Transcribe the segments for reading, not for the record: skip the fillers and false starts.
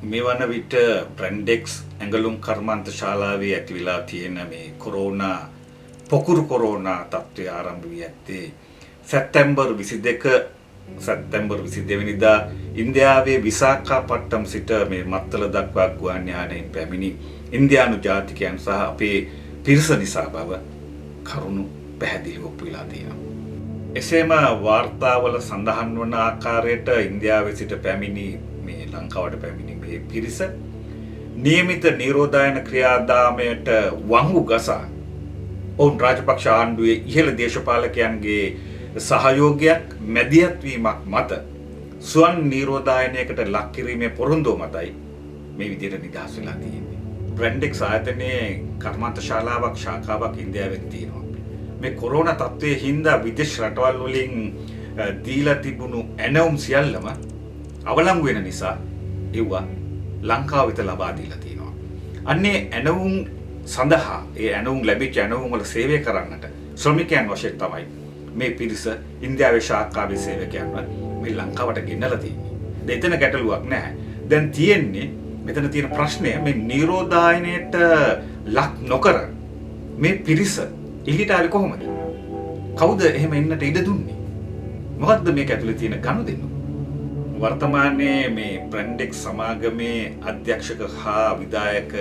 මේ වන විට Brandix ඇඟලුම් කර්මාන්ත ශාලාවේ ඇති වෙලා තියෙන මේ පොකුරු කොරෝනා තත්ත්වය ආරම්භ වී ඇත්තේ සැප්තැම්බර් 22 වෙනිදා ඉන්දියාවේ විසාඛපට්ටම් සිට මේ මත්තල දක්වා ගුවන් යානයෙන් පැමිණි ඉන්දියානු ජාතිකයන් සහ අපේ පිරිස නිසා බව කරුණු පැහැදිලිව ඔප්පු වෙලා තියෙනවා. එසේම වාර්තාවල සඳහන් වන ආකාරයට ඉන්දියාවේ සිට පැමිණි මේ ලංකාවට පැමිණි මේ පිරිස නියමිත නිරෝධායන ක්‍රියාදාමයට වංගු ගසා ඔවුන් රාජපක්ෂ ආණ්ඩුවේ ඉහළ දේශපාලකයන්ගේ සහයෝගයක් මැදිහත් වීමක් මත ස්වන් නිරෝධායනයකට ලක් කිරීමේ පොරොන්දුව මතයි මේ විදිහට නිදහස් වෙලා තියෙන්නේ. Brandix ආයතනයේ කර්මාන්ත ශාලාවක් ශාඛාවක් ඉන්දියාවේ තියෙනවා. මේ කොරෝනා තත්ත්වයේ හින්දා විදේශ රටවල් වලින් දීලා තිබුණු ඇනවුම් සියල්ලම අවලංගු වෙන නිසා ඒවා ලංකාව වෙත ලබා දීලා තියෙනවා. අන්නේ ඇනවුම් සඳහා ඒ ඇනවුම් ලැබිච්ච ඇනවුම් වල සේවය කරන්නට ශ්‍රමිකයන් වශයෙන් තමයි මේ පිරිස ඉන්දියාවේ ශාඛාවේ සේවකයන්ව මේ ලංකාවට ගෙන්නලා තියෙන්නේ. එතන ගැටලුවක් නැහැ. දැන් තියෙන්නේ මෙතන තියෙන ප්‍රශ්නය මේ නිරෝධායනයට ලක් නොකර මේ පිරිස එළියට ආවේ කොහොමද? කවුද එහෙම එන්නට ඉඩ දුන්නේ? මොකද්ද මේක ඇතුලේ තියෙන ගනුදෙනු? වර්තමානයේ මේ Brandix සමාගමේ අධ්‍යක්ෂක හා විධායක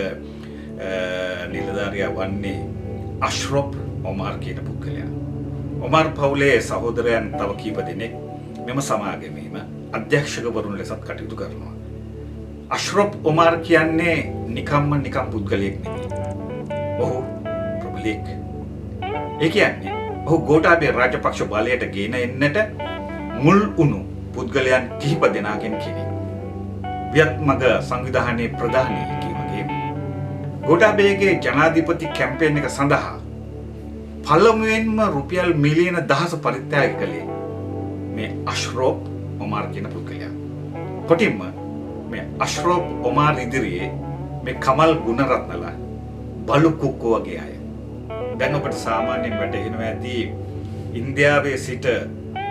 නිලධාරියා වන්නේ අශ්රොප් ඔමාර් කියන පුද්ගලයා. ඔමාර් පවුලේ සහෝදරයන් තව කීප දෙනෙක් මෙම සමාගමේම අධ්‍යක්ෂකවරුන් ලෙසත් කටයුතු කරනවා. අශ්රොප් ඔමාර් කියන්නේ නිකම් පුද්ගලයෙක් නෙමෙයි. ඔහු ප්‍රබලෙක්. ඒ කියන්නේ ඔහු ගෝඨාභය රාජපක්ෂ බලයට ගෙන එන්නට මුල් වුණු පුද්ගලයන් කිහිප දෙනාගෙන් කෙනෙක්. වියත්මග සංවිධානයේ ප්‍රධානී වගේ ගෝඨාභයගේ ජනාධිපති කැම්පේන් එක සඳහා පළමුවෙන්ම රුපියල් මිලියන 10 පරිත්‍යාග කළේ මේ අශ්රොප් ඔමාර් කියන පුද්ගලයා. කොටින්ම මේ අශ්රොප් ඔමාර් ඉදිරියේ මේ කමල් ගුණරත්නලා බලු කුක්කෝ වගේ අය. දැන් ඔබට සාමාන්‍යයෙන් වැටහෙනවා ඇති ඉන්දියාවේ සිට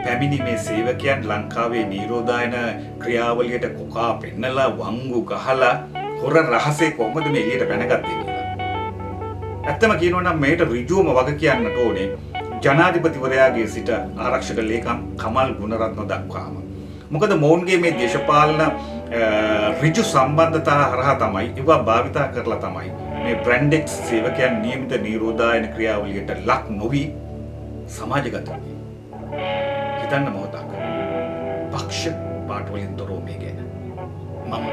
පැමිණි මේ සේවකයන් ලංකාවේ නිරෝධායන ක්‍රියාවලියට කොකා පෙන්නලා වංගු ගහලා හොර රහසේ කොහොමද මේ එළියට බැනගත්තේ කියලා. ඇත්තම කියනවා නම් මේට ඍජුවම වග කියන්නට ඕනේ ජනාධිපතිවරයාගේ සිට ආරක්ෂක ලේකම් කමල් ගුණරත්න දක්වාම. මොකද මොවුන්ගේ මේ දේශපාලන ඍජු සම්බන්ධතා හරහා තමයි ඒවා භාවිතා කරලා තමයි මේ Brandix සේවකයන් නියමිත නිරෝධායන ක්‍රියාවලියට ලක් නොවි සමාජගත වුණේ. හිතන්න මොහොතක්. පක්ෂ පාට වලින් තොරව මේ ගැන මම